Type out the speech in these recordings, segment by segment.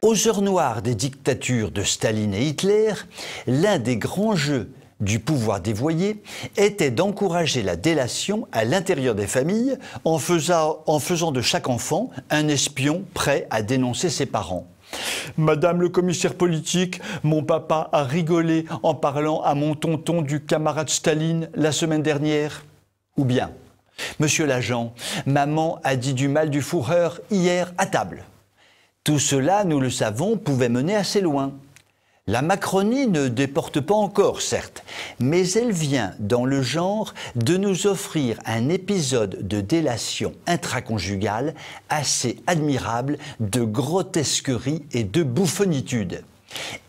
Aux heures noires des dictatures de Staline et Hitler, l'un des grands jeux du pouvoir dévoyé était d'encourager la délation à l'intérieur des familles en faisant de chaque enfant un espion prêt à dénoncer ses parents. Madame le commissaire politique, mon papa a rigolé en parlant à mon tonton du camarade Staline la semaine dernière. Ou bien, monsieur l'agent, maman a dit du mal du Führer hier à table. Tout cela, nous le savons, pouvait mener assez loin. La Macronie ne déporte pas encore, certes, mais elle vient, dans le genre, de nous offrir un épisode de délation intraconjugale assez admirable de grotesquerie et de bouffonnitude.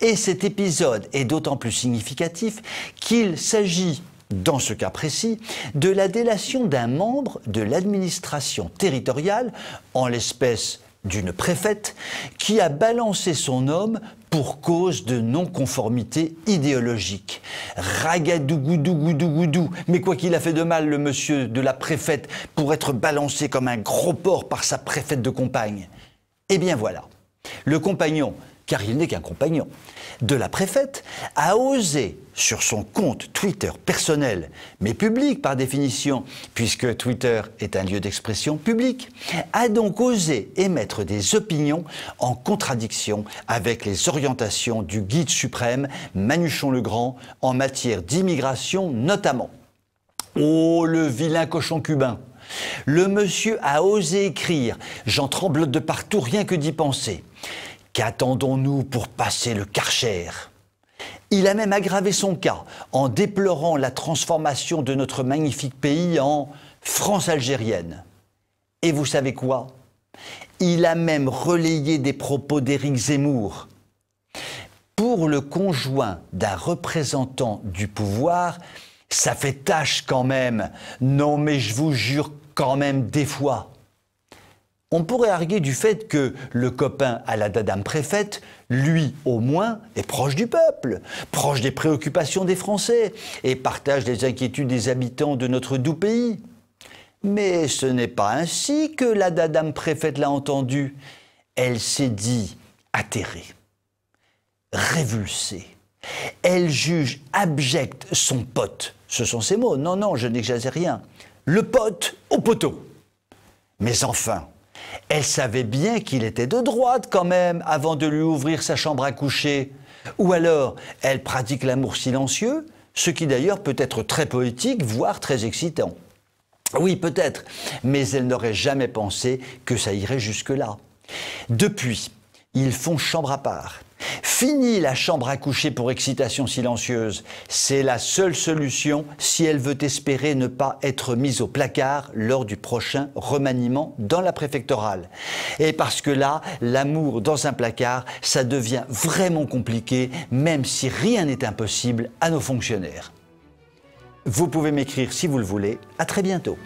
Et cet épisode est d'autant plus significatif qu'il s'agit, dans ce cas précis, de la délation d'un membre de l'administration territoriale, en l'espèce d'une préfète, qui a balancé son homme pour cause de non-conformité idéologique. Ragadougoudougoudougoudou. Mais quoi qu'il a fait de mal, le monsieur de la préfète, pour être balancé comme un gros porc par sa préfète de compagne. Eh bien voilà, le compagnon, car il n'est qu'un compagnon, de la préfète, a osé, sur son compte Twitter personnel, mais public par définition, puisque Twitter est un lieu d'expression publique, a donc osé émettre des opinions en contradiction avec les orientations du guide suprême, Manuchon-le-Grand, en matière d'immigration notamment. Oh, le vilain cochon cubain! Le monsieur a osé écrire « J'en tremblote de partout, rien que d'y penser ». Qu'attendons-nous pour passer le Karcher? Il a même aggravé son cas en déplorant la transformation de notre magnifique pays en France algérienne. Et vous savez quoi? Il a même relayé des propos d'Éric Zemmour. Pour le conjoint d'un représentant du pouvoir, ça fait tâche quand même. Non mais je vous jure quand même des fois. On pourrait arguer du fait que le copain à la dame préfète, lui au moins, est proche du peuple, proche des préoccupations des Français et partage les inquiétudes des habitants de notre doux pays. Mais ce n'est pas ainsi que la dame préfète l'a entendu. Elle s'est dit atterrée, révulsée. Elle juge abject son pote. Ce sont ses mots. Non, non, je n'exagère rien. Le pote au poteau. Mais enfin, elle savait bien qu'il était de droite quand même avant de lui ouvrir sa chambre à coucher. Ou alors, elle pratique l'amour silencieux, ce qui d'ailleurs peut être très poétique, voire très excitant. Oui, peut-être, mais elle n'aurait jamais pensé que ça irait jusque-là. Depuis, ils font chambre à part. Fini la chambre à coucher pour excitation silencieuse. C'est la seule solution si elle veut espérer ne pas être mise au placard lors du prochain remaniement dans la préfectorale. Et parce que là, l'amour dans un placard, ça devient vraiment compliqué, même si rien n'est impossible à nos fonctionnaires. Vous pouvez m'écrire si vous le voulez. À très bientôt.